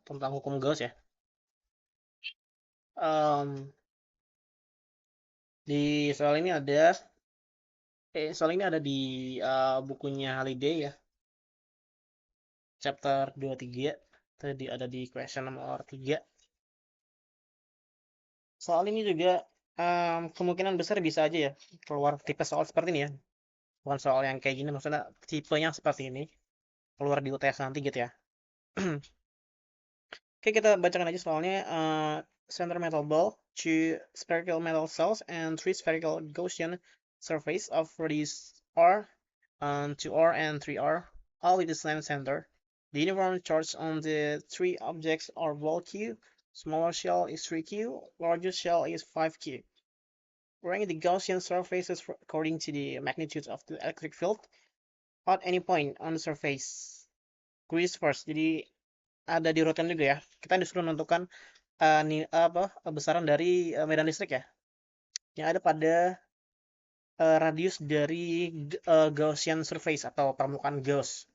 tentang hukum Gauss ya. Di soal ini ada di bukunya Halliday ya, chapter 23. Tadi ada di question nomor 3. Soal ini juga kemungkinan besar bisa aja ya keluar tipe soal seperti ini ya. Bukan soal yang kayak gini, maksudnya tipenya seperti ini keluar di UTS nanti gitu ya. Oke, kita bacakan aja soalnya. Center metal ball, 2 spherical metal cells, and 3 spherical Gaussian surface of radius r, 2r and 3r, all with the same center. The uniform charge on the three objects are ball q, smaller shell is 3q, larger shell is 5q. Rank the Gaussian surfaces according to the magnitude of the electric field at any point on the surface. Quiz first, jadi ada di rotan juga ya. Kita disuruh menentukan besaran dari medan listrik ya, yang ada pada radius dari Gaussian surface atau permukaan Gauss.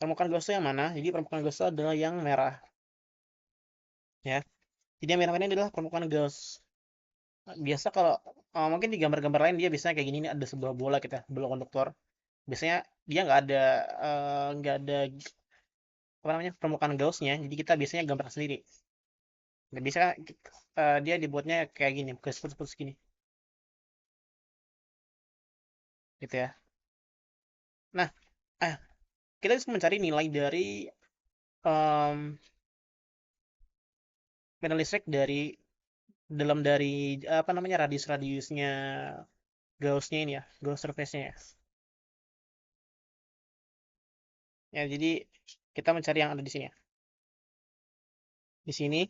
Permukaan Gauss itu yang mana? Jadi permukaan Gauss itu adalah yang merah, ya. Jadi yang merah ini adalah permukaan Gauss. Biasa kalau mungkin di gambar-gambar lain dia biasanya kayak gini, ini ada sebuah bola kita, bola konduktor. Biasanya dia nggak ada apa namanya permukaan Gaussnya, jadi kita biasanya gambar sendiri. Nggak bisa dia dibuatnya kayak gini, putus-putus gini, gitu ya. Nah, kita bisa mencari nilai dari um, medan listrik dari apa namanya radiusnya Gaussnya ini ya, Gauss surface-nya ya. Ya, jadi kita mencari yang ada di sini ya. Di sini.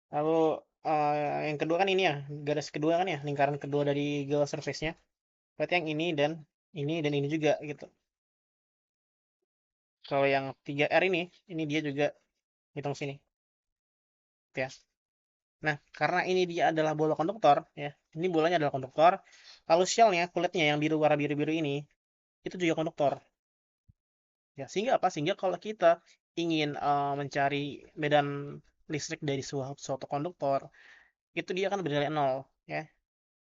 Lalu yang kedua kan ini ya, garis kedua kan ya, lingkaran kedua dari Gauss surface-nya. Berarti yang ini dan ini juga gitu. Kalau yang 3R ini dia juga hitung sini. Gitu ya. Nah, karena ini dia adalah bola konduktor ya. Ini bolanya adalah konduktor. Lalu shell-nya, kulitnya yang biru warna biru-biru ini itu juga konduktor. Ya, sehingga apa? Sehingga kalau kita ingin mencari medan listrik dari suatu konduktor, itu dia akan bernilai nol ya.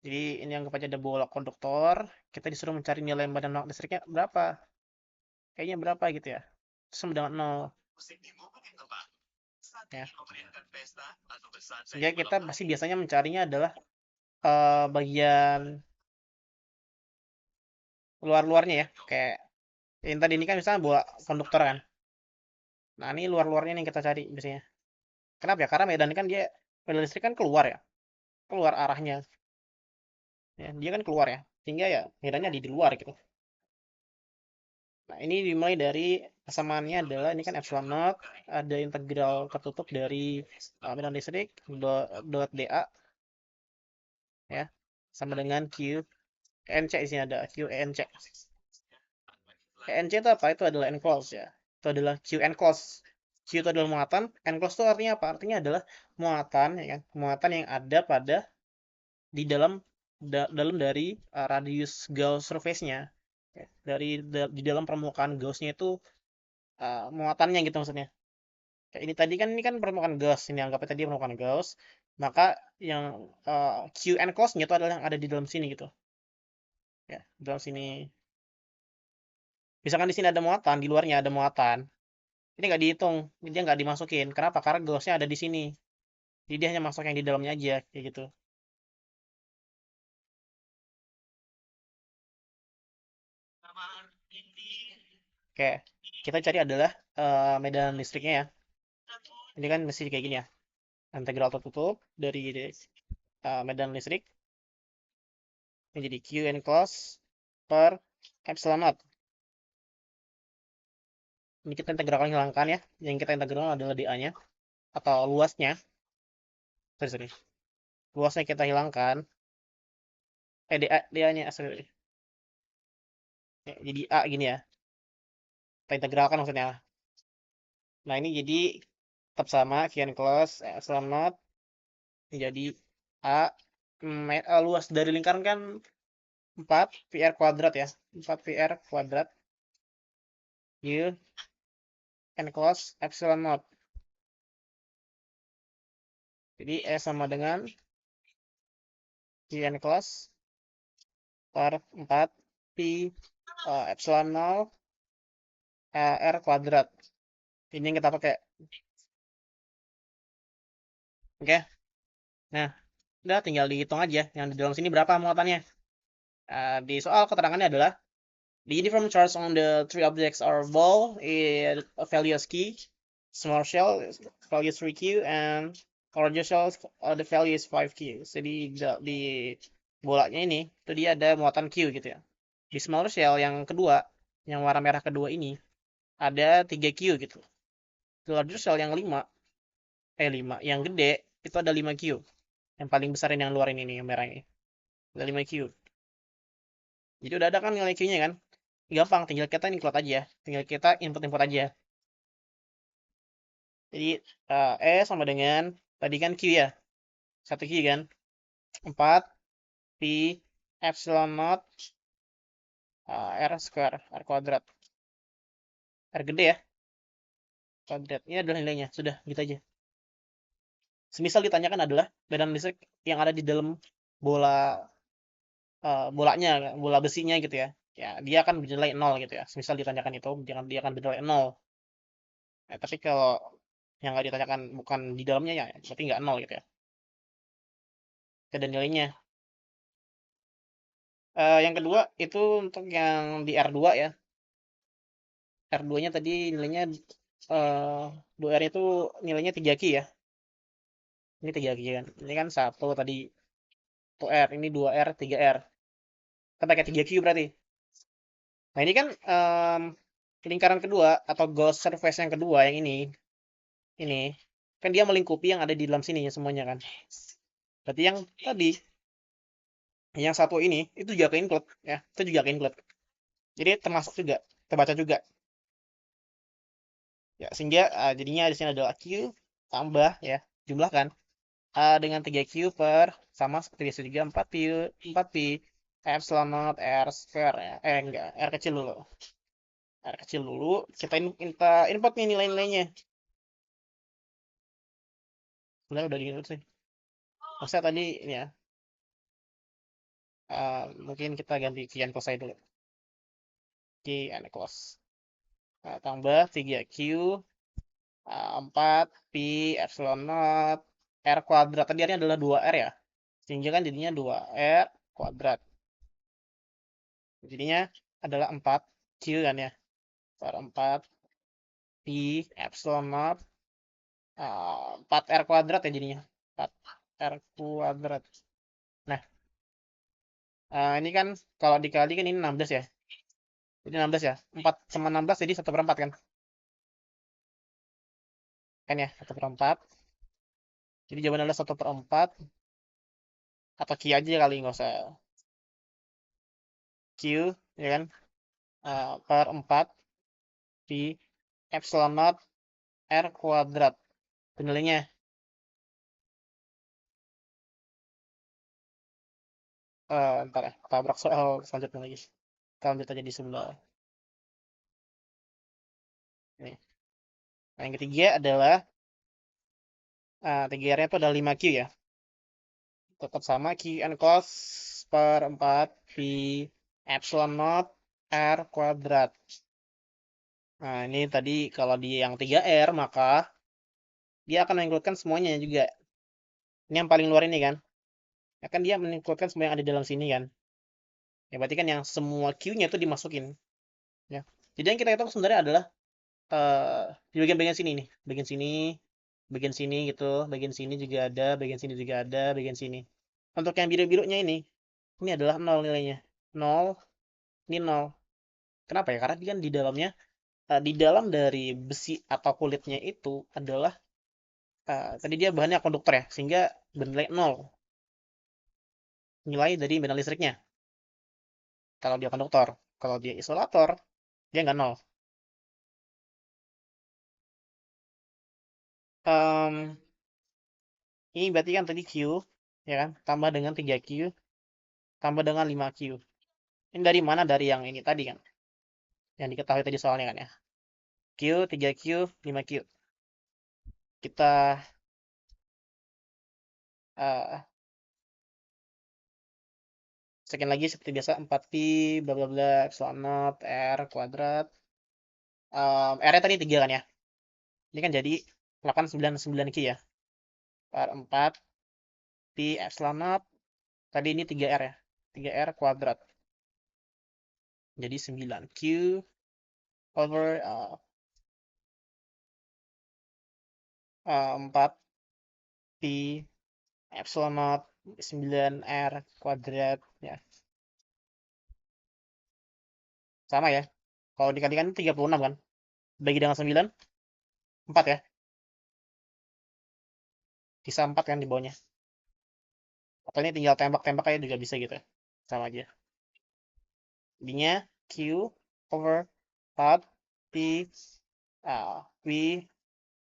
Jadi ini anggap aja ada bola konduktor, kita disuruh mencari nilai medan listriknya berapa? Kayaknya berapa gitu ya. Sama dengan nol ya. Sehingga kita pasti biasanya mencarinya adalah bagian luar-luarnya ya. Kayak yang tadi ini kan misalnya bola konduktor kan. Nah, ini luar-luarnya yang kita cari biasanya. Kenapa ya? Karena medan kan medan listrik kan keluar ya. Keluar arahnya. Ya, dia kan keluar ya. Sehingga ya medannya di luar gitu. Nah, ini dimulai dari persamaannya adalah ini kan epsilon naught, ada integral tertutup dari medan listrik dot dA ya, sama dengan Q NC. Di sini ada Q NC. NC itu apa? Itu adalah enclose ya. Itu adalah Q enclose. Q itu adalah muatan, enclose itu artinya apa? Artinya adalah muatan ya kan? Muatan yang ada pada di dalam dari radius Gauss surface-nya. Ya, di dalam permukaan Gauss-nya itu muatannya gitu maksudnya. Kayak ini kan permukaan Gauss, ini anggap tadi permukaan Gauss, maka yang Q enclose-nya itu adalah yang ada di dalam sini gitu. Ya, di dalam sini. Misalkan di sini ada muatan, di luarnya ada muatan. Ini nggak dihitung, dia nggak dimasukin. Kenapa? Karena Gauss-nya ada di sini. Jadi dia hanya masuk yang di dalamnya aja, kayak gitu. Oke, kita cari adalah medan listriknya ya. Ini kan mesti kayak gini ya. Integral tertutup dari medan listrik. Ini jadi Q enclose per epsilon naught. Ini kita integralkan hilangkan ya. Yang kita integralkan adalah dA-nya atau luasnya. Sorry. Luasnya kita hilangkan. dA-nya sorry. Ya, jadi A gini ya. Kita integralkan maksudnya. Nah, ini jadi tetap sama Q enclose epsilon naught menjadi A. Luas dari lingkaran kan 4 PR kuadrat ya. 4 PR kuadrat. U enclose epsilon naught. Jadi E sama dengan Q enclose per 4 pi epsilon 0 R kuadrat. Ini yang kita pakai. Oke. Nah, udah tinggal dihitung aja yang di dalam sini berapa muatannya. Di soal keterangannya adalah the uniform charge on the three objects are ball is a value is key, small shell value is 3q, and larger shell the value is 5q. Jadi di bolanya ini itu dia ada muatan q gitu ya. Di small shell yang kedua, yang warna merah kedua ini ada 3q gitu. Di larger shell yang 5 yang gede itu ada 5q. Yang paling besar ini yang luar ini nih, yang merah ini. Ada 5q. Jadi udah ada kan nilai q-nya kan? Gampang, tinggal kita include aja. Tinggal kita input-input aja. Jadi E sama dengan tadi kan Q ya. 1Q kan. 4 pi epsilon naught R square, R kuadrat. R gede ya. Kuadrat. Ini adalah nilainya. Sudah, gitu aja. Semisal ditanyakan adalah medan listrik yang ada di dalam bola bolanya, bola besinya gitu ya. Ya, dia akan bernilai 0 gitu ya. Semisal ditanyakan itu, dia akan bernilai 0. Tapi kalau yang nggak ditanyakan bukan di dalamnya ya, berarti nggak 0 gitu ya. Ada nilainya. Yang kedua itu untuk yang di R2 ya. R2-nya tadi nilainya 2R itu nilainya 3Q ya. Ini 3Q kan. Ini kan satu tadi 1R, ini 2R, 3R. Kita pakai 3Q berarti. Nah, ini kan lingkaran kedua atau gauss surface yang kedua yang ini. Ini kan dia melingkupi yang ada di dalam sini ya semuanya kan. Berarti yang tadi yang satu ini itu juga ke include ya. Itu juga ke include. Jadi termasuk juga, terbaca juga. Ya, sehingga jadinya di sini adalah Q tambah ya, jumlahkan dengan 3Q per sama seperti biasa juga 4pi epsilon naught R square ya. Enggak, R kecil dulu. R kecil dulu, kita input nih nilai-nilainya. Sebenarnya udah diinput sih. Maksudnya tadi ini ya, mungkin kita ganti Q and cos dulu. Q and cos. Tambah 3Q 4 pi epsilon naught R kuadrat. Tadi R-nya adalah 2R ya. Sehingga kan jadinya 2R kuadrat. Jadinya adalah 4 Q kan ya. Per 4 pi epsilon naught 4R kuadrat ya jadinya. 4R kuadrat. Nah, ini kan kalau dikali kan ini 16 ya. Jadi 16 ya. 4 sama 16 jadi 1/4 kan. Kan ya, 1/4. Jadi jawabannya adalah 1/4. Atau Q aja kali, nggak usah Q, ya kan. Per 4 pi epsilon naught R kuadrat. Nilainya. Ntar ya, tabrak soal selanjutnya lagi. Kita lanjut aja di sebelah. Ini. Nah, yang ketiga adalah 3R-nya itu ada 5Q ya. Tetap sama Q and cos per 4 pi epsilon naught R kuadrat. Nah, ini tadi kalau di yang 3R maka dia akan mengincludekan semuanya juga. Ini yang paling luar ini kan. Ya kan dia mengincludekan semua yang ada di dalam sini kan. Ya berarti kan yang semua Q-nya itu dimasukin. Ya. Jadi yang kita hitung sebenarnya adalah di bagian-bagian sini nih. Bagian sini gitu. Bagian sini juga ada. Bagian sini juga ada. Bagian sini. Untuk yang biru-birunya ini adalah 0 nilainya. 0, ini 0. Kenapa ya? Karena dia kan di dalamnya, di dalam dari besi atau kulitnya itu adalah, tadi dia bahannya konduktor ya, sehingga bernilai 0. Nilai dari medan listriknya. Kalau dia konduktor. Kalau dia isolator, dia nggak 0. Ini berarti kan tadi Q, ya kan? Tambah dengan 3Q, tambah dengan 5Q. Ini dari mana? Dari yang ini tadi kan? Yang diketahui tadi soalnya kan ya. Q, 3Q, 5Q. Kita sekian lagi seperti biasa 4pi bla bla bla epsilon naught R kuadrat. R-nya tadi 3 kan ya. Ini kan jadi 899Q ya. Per 4 pi epsilon naught. Tadi ini 3R ya. 3R kuadrat. Jadi 9Q over 4 pi epsilon naught 9R kuadrat ya. Sama ya. Kalau dikalikan 36 kan. Bagi dengan 9, 4 ya. Sisa 4 kan di bawahnya. Atau ini tinggal tembak-tembak aja juga bisa gitu ya. Sama aja. Jadinya Q over 4 pi V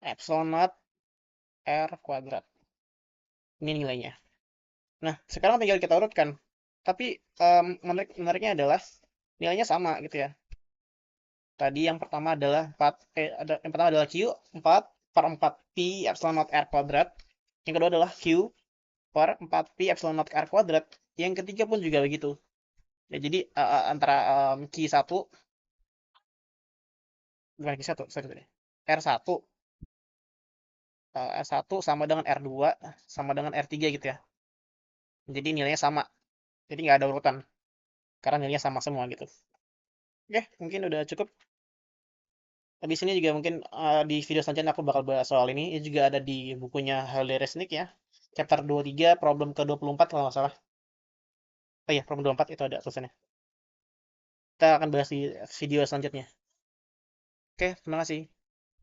epsilon naught R kuadrat. Ini nilainya. Nah, sekarang tinggal kita urutkan. Tapi menariknya adalah nilainya sama gitu ya. Tadi yang pertama adalah 4 yang pertama adalah Q 4 per 4 pi epsilon naught R kuadrat. Yang kedua adalah Q per 4 pi epsilon naught R kuadrat. Yang ketiga pun juga begitu. Ya, jadi antara Q1 bukan Q1, sorry. R1 R1 sama dengan R2 sama dengan R3 gitu ya. Jadi nilainya sama. Jadi nggak ada urutan. Karena nilainya sama semua gitu. Oke, mungkin udah cukup. Di sini juga mungkin di video selanjutnya aku bakal bahas soal ini. Ini juga ada di bukunya Haley Resnick ya. Chapter 23, problem ke-24 kalau nggak salah. Oh iya, problem 24 itu ada tulisannya. Kita akan bahas di video selanjutnya. Oke, terima kasih.